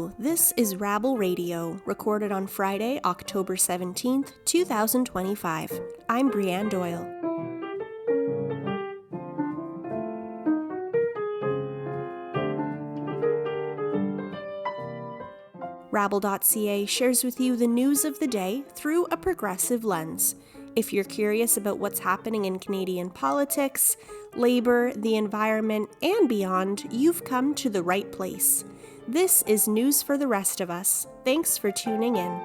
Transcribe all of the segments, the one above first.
Hello, this is Rabble Radio, recorded on Friday, October 17th, 2025. I'm Breanne Doyle. rabble.ca shares with you the news of the day through a progressive lens. If you're curious about what's happening in Canadian politics, labor, the environment, and beyond, you've come to the right place. This is news for the rest of us. Thanks for tuning in.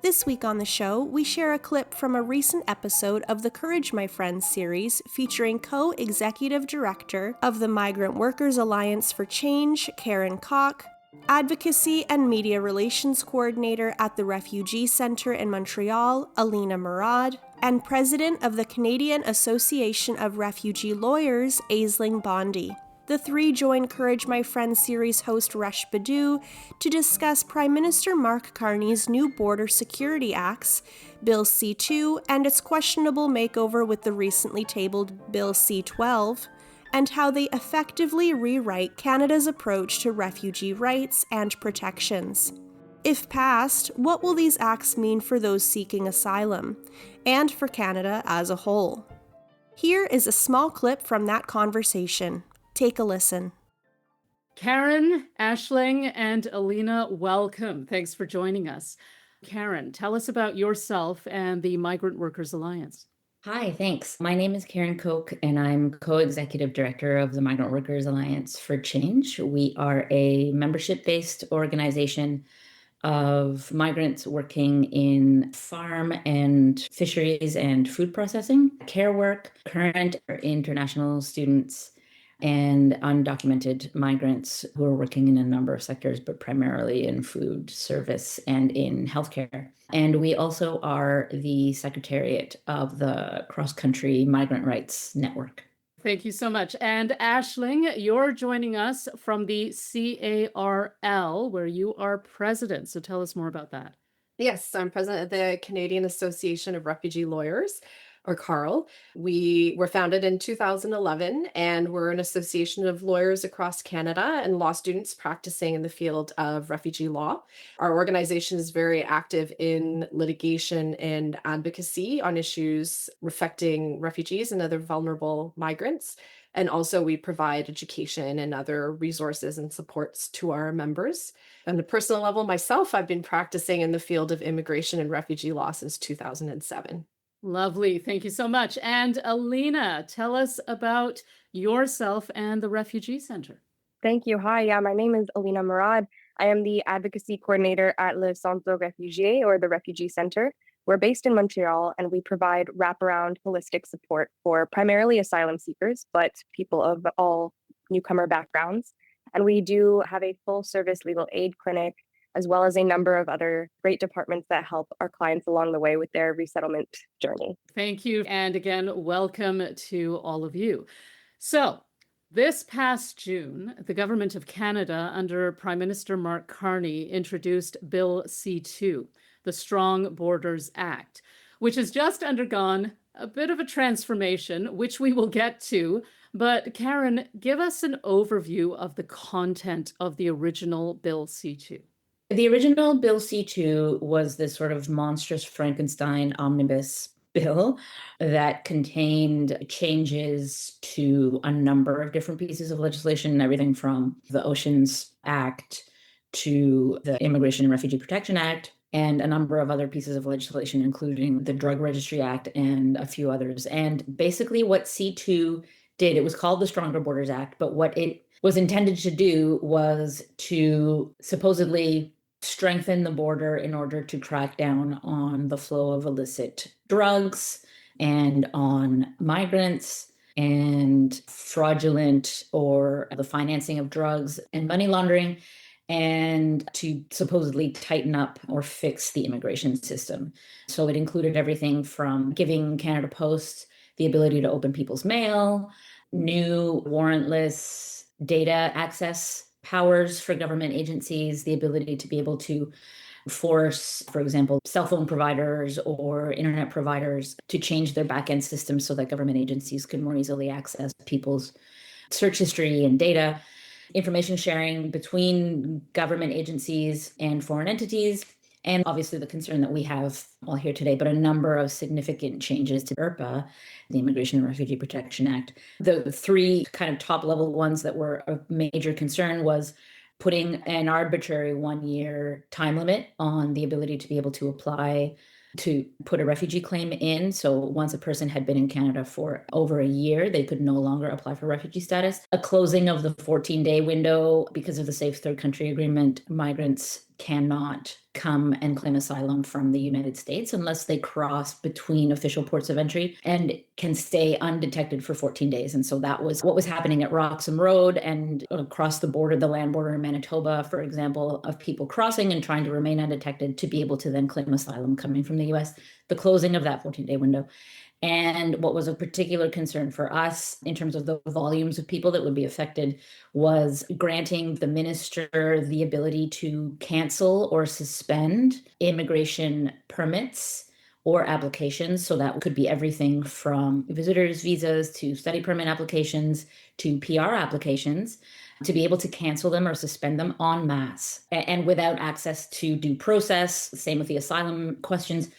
This week on the show, we share a clip from a recent episode of the Courage My Friends series featuring co-executive director of the Migrant Workers Alliance for Change, Karen Cocq, advocacy and media relations coordinator at the Refugee Centre in Montreal, Alina Murad, and president of the Canadian Association of Refugee Lawyers, Bondy. The three join Courage My Friends series host Resh Budhu to discuss Prime Minister Mark Carney's new border security acts, Bill C-2, and its questionable makeover with the recently tabled Bill C-12, and how they effectively rewrite Canada's approach to refugee rights and protections. If passed, what will these acts mean for those seeking asylum, and for Canada as a whole? Here is a small clip from that conversation. Take a listen. Karen, Aisling, and Alina, welcome. Thanks for joining us. Karen, tell us about yourself and the Migrant Workers Alliance. Hi, thanks. My name is Karen Cocq, and I'm co-executive director of the Migrant Workers Alliance for Change. We are a membership-based organization of migrants working in farm and fisheries and food processing, care work, current or international students, and undocumented migrants who are working in a number of sectors, but primarily in food service and in healthcare. And we also are the secretariat of the Cross-Country Migrant Rights Network. Thank you so much. And Aisling, you're joining us from the CARL, where you are president. So tell us more about that. Yes, I'm president of the Canadian Association of Refugee Lawyers, or CARL. We were founded in 2011, and we're an association of lawyers across Canada and law students practicing in the field of refugee law. Our organization is very active in litigation and advocacy on issues affecting refugees and other vulnerable migrants. And also we provide education and other resources and supports to our members. On a personal level, myself, I've been practicing in the field of immigration and refugee law since 2007. Lovely. Thank you so much. And Alina, tell us about yourself and the Refugee Centre. Thank you. Hi, my name is Alina Murad. I am the advocacy coordinator at Le Centre Refugee, or the Refugee Centre. We're based in Montreal, and we provide wraparound holistic support for primarily asylum seekers, but people of all newcomer backgrounds. And we do have a full service legal aid clinic, as well as a number of other great departments that help our clients along the way with their resettlement journey. Thank you. And again, welcome to all of you. So this past June, the Government of Canada, under Prime Minister Mark Carney, introduced Bill C-2, the Strong Borders Act, which has just undergone a bit of a transformation, which we will get to. But Karen, give us an overview of the content of the original Bill C-2. The original Bill C-2 was this sort of monstrous Frankenstein omnibus bill that contained changes to a number of different pieces of legislation, everything from the Oceans Act to the Immigration and Refugee Protection Act, and a number of other pieces of legislation, including the Drug Registry Act and a few others. And basically what C-2 did, it was called the Stronger Borders Act, but what it was intended to do was to supposedly strengthen the border in order to crack down on the flow of illicit drugs and on migrants and fraudulent or the financing of drugs and money laundering, and to supposedly tighten up or fix the immigration system. So it included everything from giving Canada Post the ability to open people's mail, new warrantless data access powers for government agencies, the ability to be able to force, for example, cell phone providers or internet providers to change their back-end systems so that government agencies can more easily access people's search history and data, information sharing between government agencies and foreign entities, and obviously the concern that we have all here today, but a number of significant changes to IRPA, the Immigration and Refugee Protection Act. The three kind of top level ones that were a major concern was putting an arbitrary 1-year time limit on the ability to be able to apply to put a refugee claim in. So once a person had been in Canada for over a year, they could no longer apply for refugee status. A closing of the 14-day window because of the Safe Third Country Agreement. Migrants cannot come and claim asylum from the United States unless they cross between official ports of entry and can stay undetected for 14 days. And so that was what was happening at Roxham Road and across the border, the land border in Manitoba, for example, of people crossing and trying to remain undetected to be able to then claim asylum coming from the US, the closing of that 14-day window. And what was a particular concern for us in terms of the volumes of people that would be affected was granting the minister the ability to cancel or suspend immigration permits or applications. So that could be everything from visitors' visas to study permit applications to PR applications, to be able to cancel them or suspend them en masse and without access to due process. Same with the asylum questions.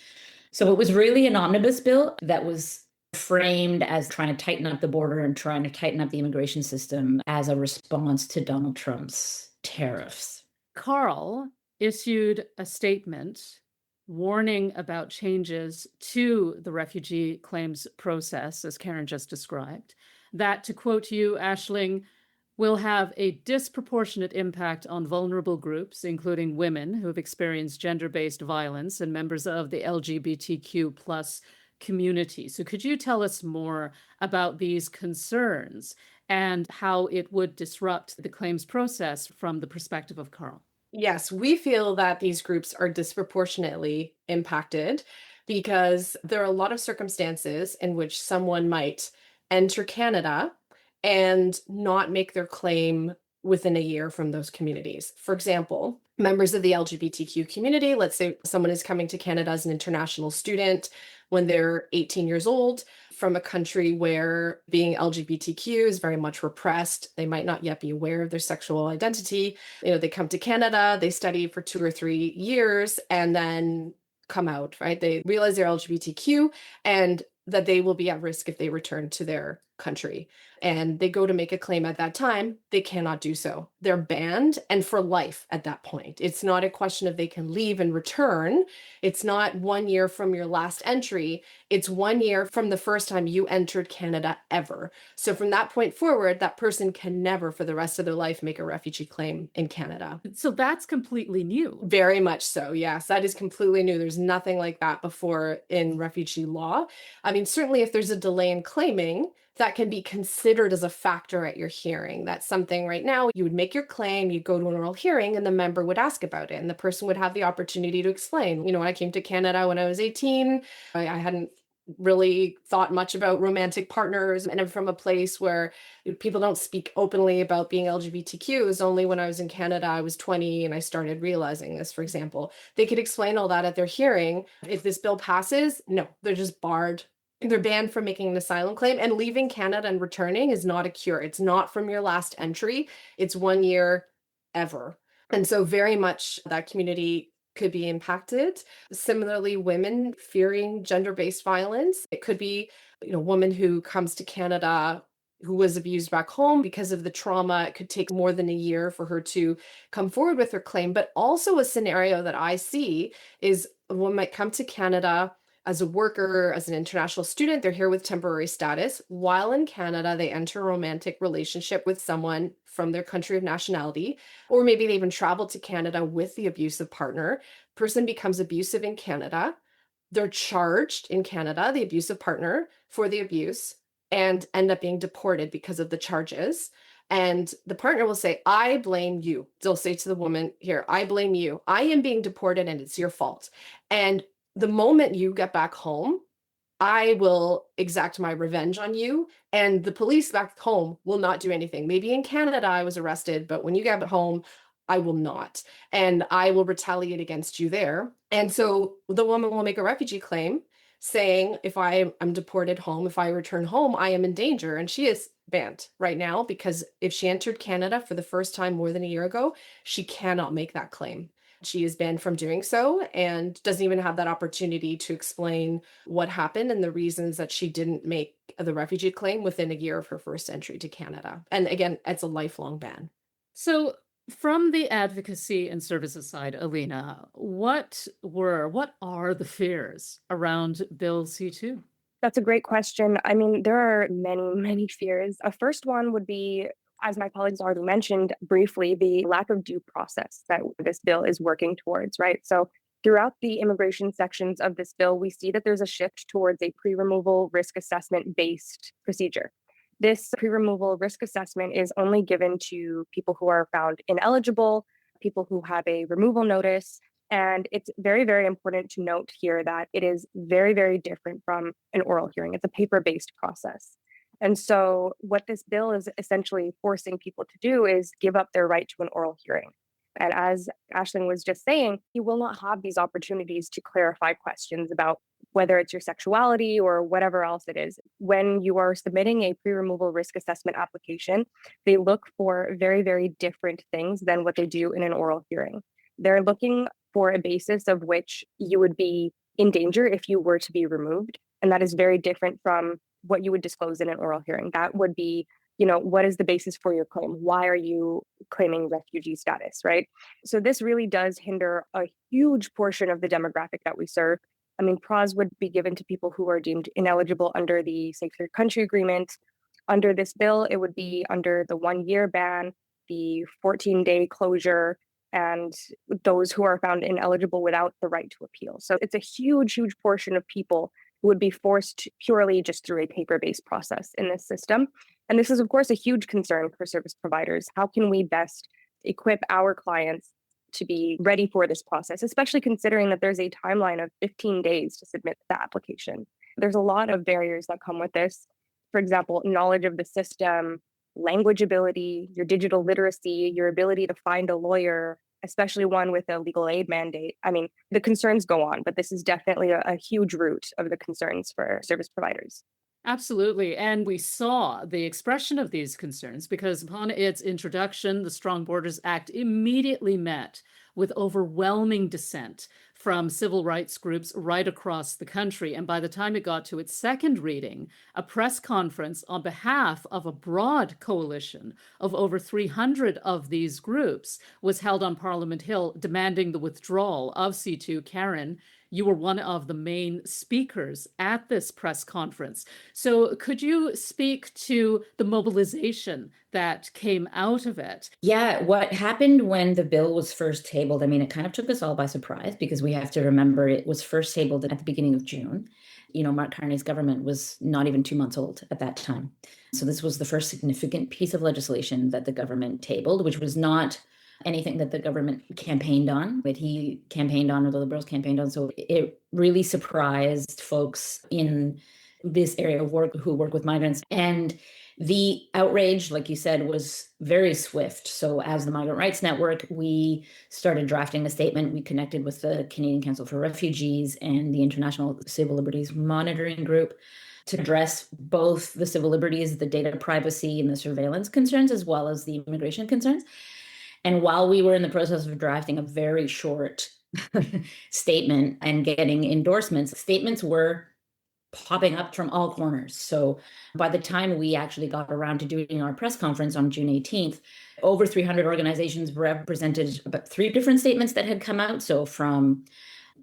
So it was really an omnibus bill that was framed as trying to tighten up the border and trying to tighten up the immigration system as a response to Donald Trump's tariffs. Carl issued a statement warning about changes to the refugee claims process, as Karen just described, that, to quote you, Aisling, will have a disproportionate impact on vulnerable groups, including women who have experienced gender-based violence and members of the LGBTQ plus community. So could you tell us more about these concerns and how it would disrupt the claims process from the perspective of Carl? Yes, we feel that these groups are disproportionately impacted because there are a lot of circumstances in which someone might enter Canada and not make their claim within a year from those communities. For example, members of the LGBTQ community, let's say someone is coming to Canada as an international student when they're 18 years old from a country where being LGBTQ is very much repressed. They might not yet be aware of their sexual identity. They come to Canada, they study for 2 or 3 years and then come out, right? They realize they're LGBTQ and that they will be at risk if they return to their country. And they go to make a claim at that time, they cannot do so. They're banned and for life at that point. It's not a question of they can leave and return. It's not 1 year from your last entry. It's 1 year from the first time you entered Canada ever. So from that point forward, that person can never for the rest of their life make a refugee claim in Canada. So that's completely new. Very much so. Yes, that is completely new. There's nothing like that before in refugee law. I mean, certainly if there's a delay in claiming, that can be considered as a factor at your hearing. That's something right now you would make your claim, you'd go to an oral hearing, and the member would ask about it. And the person would have the opportunity to explain, I came to Canada when I was 18. I hadn't really thought much about romantic partners. And I'm from a place where people don't speak openly about being LGBTQ. It was only when I was in Canada, I was 20 and I started realizing this, for example. They could explain all that at their hearing. If this bill passes, no, they're just barred. They're banned from making an asylum claim, and leaving Canada and returning is not a cure. It's not from your last entry. It's 1 year ever. And so very much that community could be impacted. Similarly, women fearing gender-based violence. It could be, a woman who comes to Canada who was abused back home because of the trauma. It could take more than a year for her to come forward with her claim. But also a scenario that I see is a woman might come to Canada as a worker, as an international student. They're here with temporary status. While in Canada, they enter a romantic relationship with someone from their country of nationality, or maybe they even travel to Canada with the abusive partner. Person becomes abusive in Canada. They're charged in Canada, the abusive partner, for the abuse and end up being deported because of the charges. And the partner will say, I blame you. They'll say to the woman here, I blame you. I am being deported and it's your fault. And the moment you get back home, I will exact my revenge on you. And the police back home will not do anything. Maybe in Canada I was arrested, but when you get home, I will not. And I will retaliate against you there. And so the woman will make a refugee claim saying, if I'm deported home, if I return home, I am in danger. And she is banned right now because if she entered Canada for the first time more than a year ago, she cannot make that claim. She is banned from doing so and doesn't even have that opportunity to explain what happened and the reasons that she didn't make the refugee claim within a year of her first entry to Canada. And again, it's a lifelong ban. So, from the advocacy and services side, Alina, what are the fears around Bill C2? That's a great question. I mean, there are many, many fears. A first one would be, as my colleagues already mentioned briefly, the lack of due process that this bill is working towards, right? So throughout the immigration sections of this bill, we see that there's a shift towards a pre-removal risk assessment based procedure. This pre-removal risk assessment is only given to people who are found ineligible, people who have a removal notice. And it's very, very important to note here that it is very, very different from an oral hearing. It's a paper-based process. And so what this bill is essentially forcing people to do is give up their right to an oral hearing. And as Ashlyn was just saying, you will not have these opportunities to clarify questions about whether it's your sexuality or whatever else it is. When you are submitting a pre-removal risk assessment application, they look for very, very different things than what they do in an oral hearing. They're looking for a basis of which you would be in danger if you were to be removed. And that is very different from what you would disclose in an oral hearing. That would be, what is the basis for your claim? Why are you claiming refugee status, right? So this really does hinder a huge portion of the demographic that we serve. I mean, PRAs would be given to people who are deemed ineligible under the Safe Third Country Agreement. Under this bill, it would be under the 1-year ban, the 14-day closure, and those who are found ineligible without the right to appeal. So it's a huge, huge portion of people who would be forced purely just through a paper-based process in this system. And this is, of course, a huge concern for service providers. How can we best equip our clients to be ready for this process, especially considering that there's a timeline of 15 days to submit the application? There's a lot of barriers that come with this. For example, knowledge of the system, language ability, your digital literacy, your ability to find a lawyer, especially one with a legal aid mandate. I mean, the concerns go on, but this is definitely a huge root of the concerns for service providers. Absolutely. And we saw the expression of these concerns because upon its introduction, the Strong Borders Act immediately met with overwhelming dissent from civil rights groups right across the country. And by the time it got to its second reading, a press conference on behalf of a broad coalition of over 300 of these groups was held on Parliament Hill demanding the withdrawal of C2. Karen, you were one of the main speakers at this press conference. So could you speak to the mobilization that came out of it? Yeah, what happened when the bill was first tabled, I mean, it kind of took us all by surprise because we have to remember it was first tabled at the beginning of June. Mark Carney's government was not even 2 months old at that time. So this was the first significant piece of legislation that the government tabled, which was not anything that the government campaigned on, that he campaigned on or the Liberals campaigned on. So it really surprised folks in this area of work who work with migrants. And the outrage, like you said, was very swift. So as the Migrant Rights Network, we started drafting a statement. We connected with the Canadian Council for Refugees and the International Civil Liberties Monitoring Group to address both the civil liberties, the data privacy, and the surveillance concerns, as well as the immigration concerns. And while we were in the process of drafting a very short statement and getting endorsements, statements were popping up from all corners. So by the time we actually got around to doing our press conference on June 18th, over 300 organizations represented about 3 different statements that had come out. So from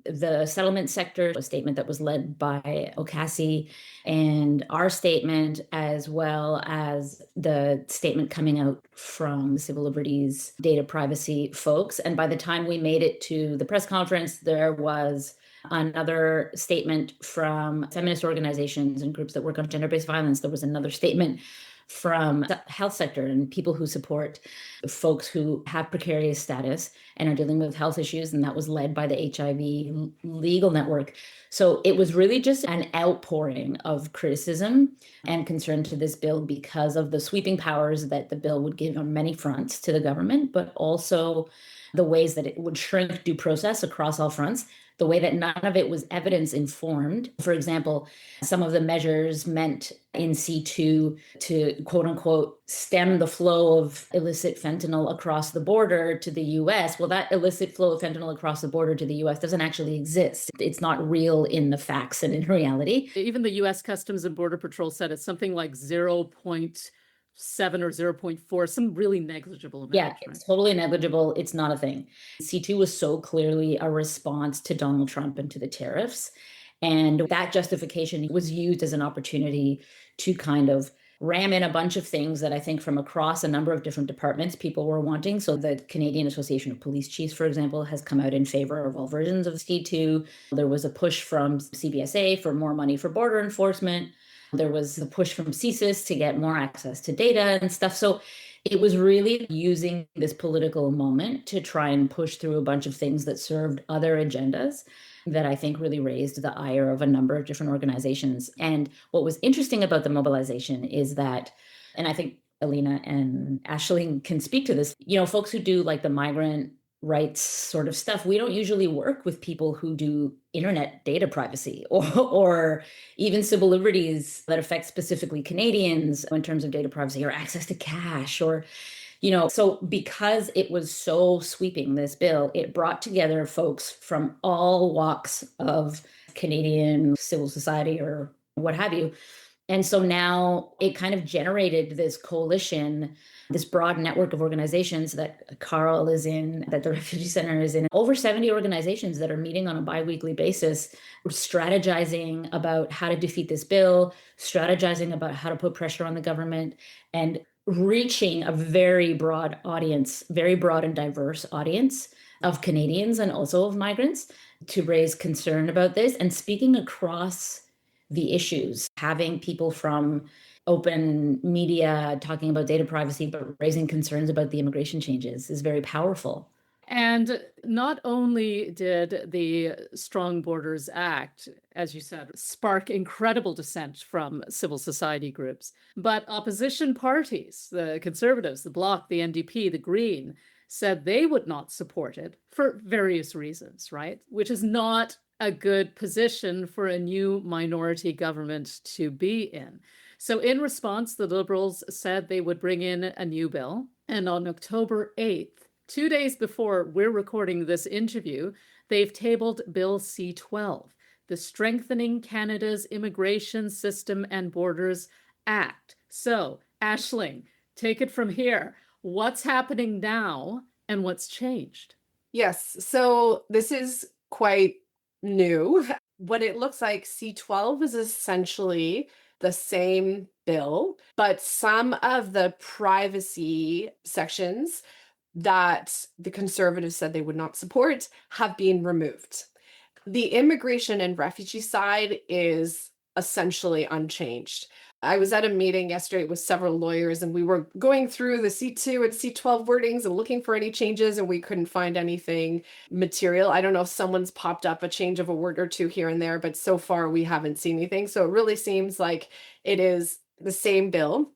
the settlement sector, a statement that was led by Ocassi, and our statement, as well as the statement coming out from civil liberties, data privacy folks. And by the time we made it to the press conference, there was another statement from feminist organizations and groups that work on gender-based violence. There was another statement from the health sector and people who support folks who have precarious status and are dealing with health issues. And that was led by the HIV legal network. So it was really just an outpouring of criticism and concern to this bill because of the sweeping powers that the bill would give on many fronts to the government, but also the ways that it would shrink due process across all fronts, the way that none of it was evidence informed. For example, some of the measures meant in C2 to quote unquote stem the flow of illicit fentanyl across the border to the US. Well, that illicit flow of fentanyl across the border to the US doesn't actually exist. It's not real in the facts and in reality. Even the US Customs and Border Patrol said it's something like 0.7 or 0.4, some really negligible amount. Yeah, it's totally negligible. It's not a thing. C2 was so clearly a response to Donald Trump and to the tariffs. And that justification was used as an opportunity to kind of ram in a bunch of things that I think from across a number of different departments people were wanting. So the Canadian Association of Police Chiefs, for example, has come out in favor of all versions of C2. There was a push from CBSA for more money for border enforcement. There was the push from CSIS to get more access to data and stuff. So it was really using this political moment to try and push through a bunch of things that served other agendas that I think really raised the ire of a number of different organizations. And what was interesting about the mobilization is that, and I think Alina and Aisling can speak to this, folks who do like the migrant rights sort of stuff, we don't usually work with people who do internet data privacy or even civil liberties that affect specifically Canadians in terms of data privacy or access to cash or, so because it was so sweeping, this bill, it brought together folks from all walks of Canadian civil society or what have you. And so now it kind of generated this coalition, this broad network of organizations that Carl is in, that the Refugee Centre is in, over 70 organizations that are meeting on a biweekly basis, strategizing about how to defeat this bill, strategizing about how to put pressure on the government, and reaching a very broad audience, very broad and diverse audience of Canadians and also of migrants to raise concern about this and speaking across the issues, having people from open media talking about data privacy, but raising concerns about the immigration changes is very powerful. And not only did the Strong Borders Act, as you said, spark incredible dissent from civil society groups, but opposition parties, the Conservatives, the Bloc, the NDP, the Green, said they would not support it for various reasons, right? Which is not a good position for a new minority government to be in. So in response, the Liberals said they would bring in a new bill. And on October 8th, 2 days before we're recording this interview, they've tabled Bill C-12, the Strengthening Canada's Immigration System and Borders Act. So, Aisling, take it from here. What's happening now and what's changed? Yes, so this is quite new. What it looks like, C-12 is essentially the same bill, but some of the privacy sections that the Conservatives said they would not support have been removed. The immigration and refugee side is essentially unchanged. I was at a meeting yesterday with several lawyers and we were going through the C2 and C12 wordings and looking for any changes and we couldn't find anything material. I don't know if someone's popped up a change of a word or two here and there, but so far we haven't seen anything. So it really seems like it is the same bill.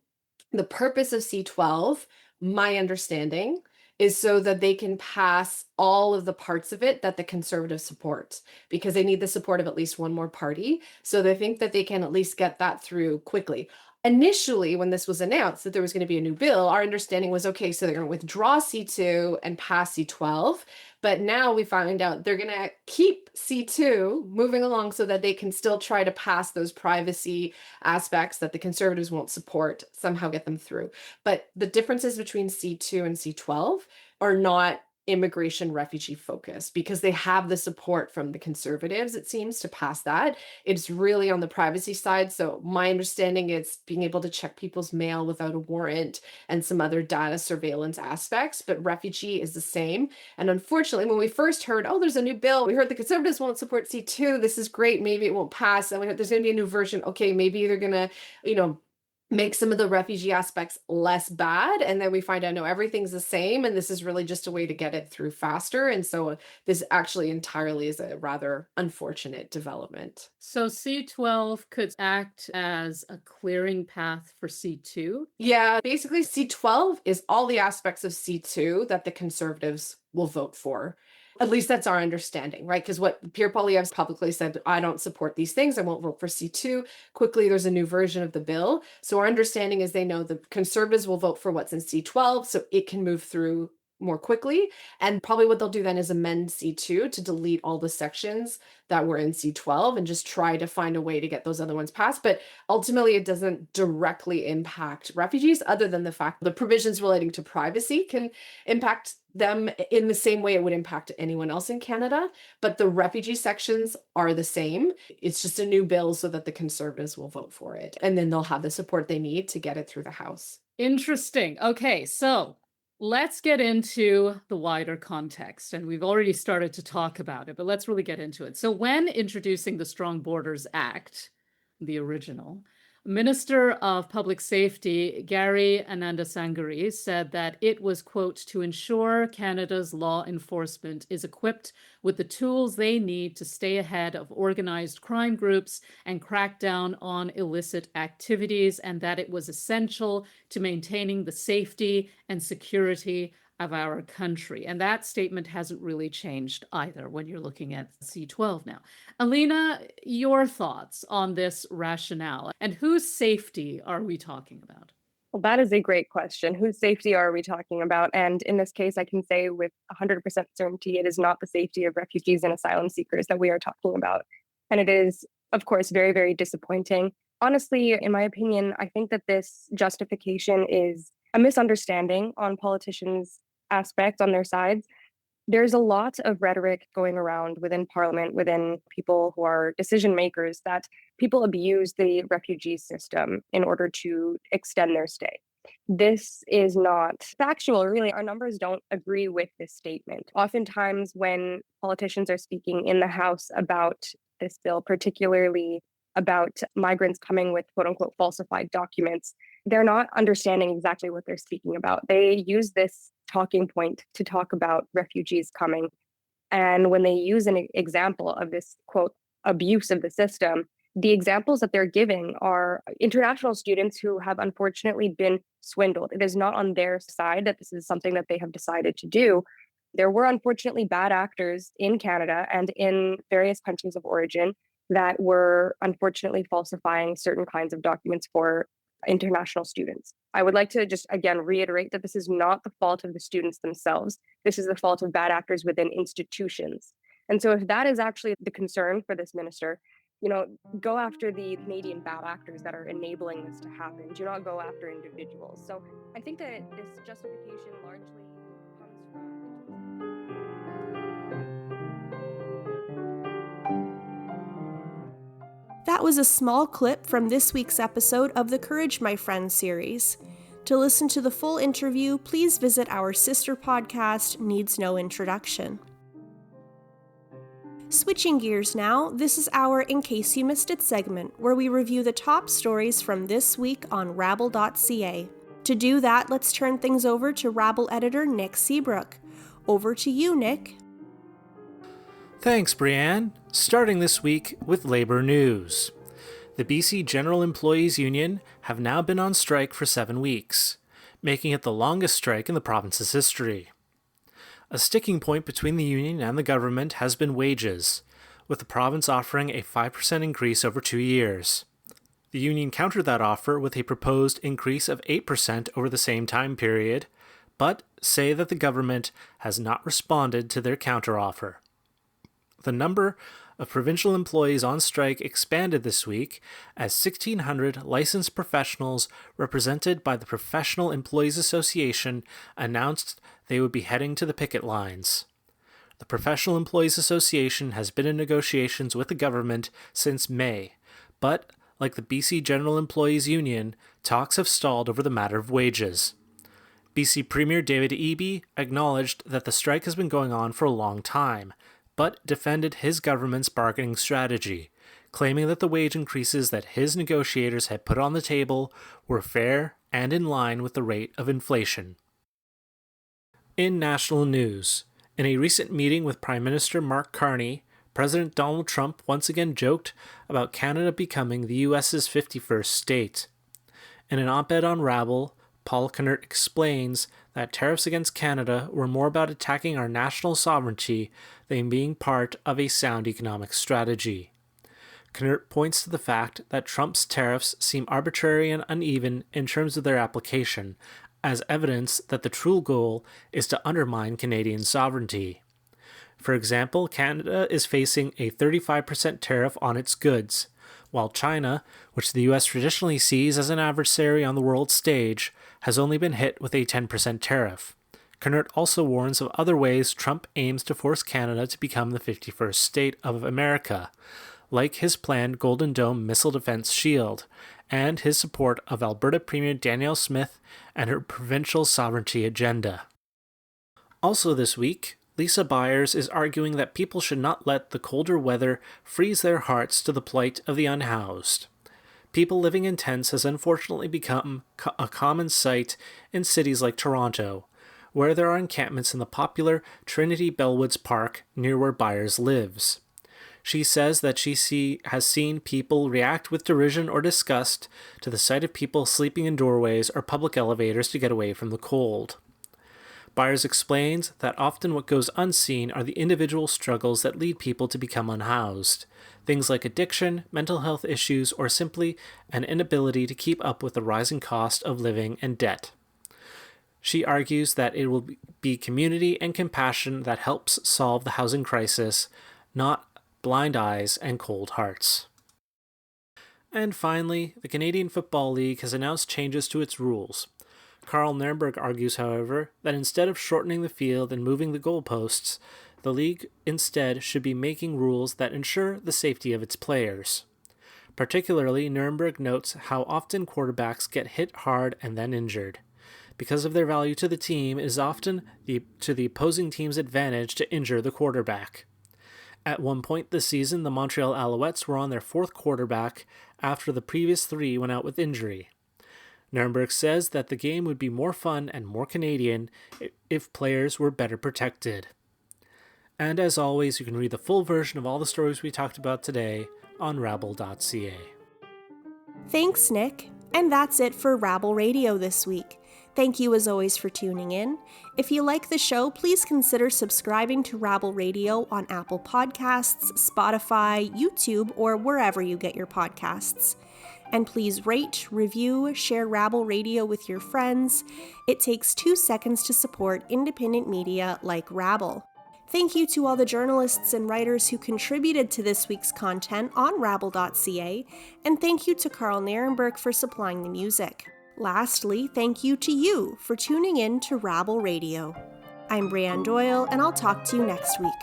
The purpose of C12, my understanding, is so that they can pass all of the parts of it that the Conservatives support, because they need the support of at least one more party. So they think that they can at least get that through quickly. Initially, when this was announced that there was going to be a new bill, our understanding was, okay, so they're going to withdraw C2 and pass C12. But now we find out they're going to keep C2 moving along so that they can still try to pass those privacy aspects that the Conservatives won't support, somehow get them through. But the differences between C2 and C12 are not immigration refugee focused because they have the support from the Conservatives, it seems, to pass that. It's really on the privacy side. So my understanding is being able to check people's mail without a warrant and some other data surveillance aspects, but refugee is the same. And unfortunately, when we first heard, oh, there's a new bill, we heard the Conservatives won't support C2. This is great. Maybe it won't pass. And we heard there's going to be a new version. Okay, maybe they're going to, make some of the refugee aspects less bad. And then we find out, no, everything's the same. And this is really just a way to get it through faster. And so this actually entirely is a rather unfortunate development. So C12 could act as a clearing path for C2? Yeah, basically C12 is all the aspects of C2 that the Conservatives will vote for. At least that's our understanding, right? Because what Pierre Poilievre's publicly said, I don't support these things. I won't vote for C2. Quickly, there's a new version of the bill. So our understanding is they know the Conservatives will vote for what's in C12, so it can move through more quickly. And probably what they'll do then is amend C2 to delete all the sections that were in C12 and just try to find a way to get those other ones passed. But ultimately, it doesn't directly impact refugees, other than the fact the provisions relating to privacy can impact them in the same way it would impact anyone else in Canada. But the refugee sections are the same. It's just a new bill so that the Conservatives will vote for it. And then they'll have the support they need to get it through the House. Interesting. Okay, so let's get into the wider context. And we've already started to talk about it, but let's really get into it. So when introducing the Strong Borders Act, the original, Minister of Public Safety, Gary Anandasangari, said that it was, quote, to ensure Canada's law enforcement is equipped with the tools they need to stay ahead of organized crime groups and crack down on illicit activities, and that it was essential to maintaining the safety and security of our country. And that statement hasn't really changed either when you're looking at C12 now. Alina, your thoughts on this rationale, and whose safety are we talking about? Well, that is a great question. Whose safety are we talking about? And in this case, I can say with 100% certainty, it is not the safety of refugees and asylum seekers that we are talking about. And it is, of course, very, very disappointing. Honestly, in my opinion, I think that this justification is a misunderstanding on politicians' aspects on their sides. There's a lot of rhetoric going around within Parliament, within people who are decision makers, that people abuse the refugee system in order to extend their stay. This is not factual, really. Our numbers don't agree with this statement. Oftentimes, when politicians are speaking in the House about this bill, particularly about migrants coming with quote unquote falsified documents, they're not understanding exactly what they're speaking about. They use this talking point to talk about refugees coming. And when they use an example of this quote abuse of the system, the examples that they're giving are international students who have unfortunately been swindled. It is not on their side that this is something that they have decided to do. There were unfortunately bad actors in Canada and in various countries of origin that were unfortunately falsifying certain kinds of documents for international students. I would like to just again reiterate that this is not the fault of the students themselves. This is the fault of bad actors within institutions. And so if that is actually the concern for this minister, go after the Canadian bad actors that are enabling this to happen. Do not go after individuals. So I think that this justification largely comes from. That was a small clip from this week's episode of the Courage My Friends series. To listen to the full interview, please visit our sister podcast, Needs No Introduction. Switching gears now, this is our In Case You Missed It segment, where we review the top stories from this week on rabble.ca. To do that, let's turn things over to Rabble editor Nick Seabrook. Over to you, Nick. Thanks, Breanne. Starting this week with labor news. The BC General Employees Union have now been on strike for 7 weeks, making it the longest strike in the province's history. A sticking point between the union and the government has been wages, with the province offering a 5% increase over 2 years. The union countered that offer with a proposed increase of 8% over the same time period, but say that the government has not responded to their counteroffer. The number of provincial employees on strike expanded this week as 1,600 licensed professionals represented by the Professional Employees Association announced they would be heading to the picket lines. The Professional Employees Association has been in negotiations with the government since May, but like the BC General Employees Union, talks have stalled over the matter of wages. BC Premier David Eby acknowledged that the strike has been going on for a long time, but defended his government's bargaining strategy, claiming that the wage increases that his negotiators had put on the table were fair and in line with the rate of inflation. In national news, in a recent meeting with Prime Minister Mark Carney, President Donald Trump once again joked about Canada becoming the US's 51st state. In an op-ed on Rabble, Paul Knert explains that tariffs against Canada were more about attacking our national sovereignty than being part of a sound economic strategy. Knert points to the fact that Trump's tariffs seem arbitrary and uneven in terms of their application, as evidence that the true goal is to undermine Canadian sovereignty. For example, Canada is facing a 35% tariff on its goods, while China, which the US traditionally sees as an adversary on the world stage, has only been hit with a 10% tariff. Knert also warns of other ways Trump aims to force Canada to become the 51st state of America, like his planned Golden Dome missile defense shield, and his support of Alberta Premier Danielle Smith and her provincial sovereignty agenda. Also this week, Lisa Byers is arguing that people should not let the colder weather freeze their hearts to the plight of the unhoused. People living in tents has unfortunately become a common sight in cities like Toronto, where there are encampments in the popular Trinity Bellwoods Park near where Byers lives. She says that she has seen people react with derision or disgust to the sight of people sleeping in doorways or public elevators to get away from the cold. Byers explains that often what goes unseen are the individual struggles that lead people to become unhoused, things like addiction, mental health issues, or simply an inability to keep up with the rising cost of living and debt. She argues that it will be community and compassion that helps solve the housing crisis, not blind eyes and cold hearts. And finally, the Canadian Football League has announced changes to its rules. Carl Nirenberg argues, however, that instead of shortening the field and moving the goalposts, the league instead should be making rules that ensure the safety of its players. Particularly, Nirenberg notes how often quarterbacks get hit hard and then injured. Because of their value to the team, it is often to the opposing team's advantage to injure the quarterback. At one point this season, the Montreal Alouettes were on their fourth quarterback after the previous three went out with injury. Nirenberg says that the game would be more fun and more Canadian if players were better protected. And as always, you can read the full version of all the stories we talked about today on rabble.ca. Thanks, Nick. And that's it for Rabble Radio this week. Thank you as always for tuning in. If you like the show, please consider subscribing to Rabble Radio on Apple Podcasts, Spotify, YouTube, or wherever you get your podcasts. And please rate, review, share Rabble Radio with your friends. It takes 2 seconds to support independent media like Rabble. Thank you to all the journalists and writers who contributed to this week's content on rabble.ca, and thank you to Carl Nirenberg for supplying the music. Lastly, thank you to you for tuning in to Rabble Radio. I'm Breanne Doyle, and I'll talk to you next week.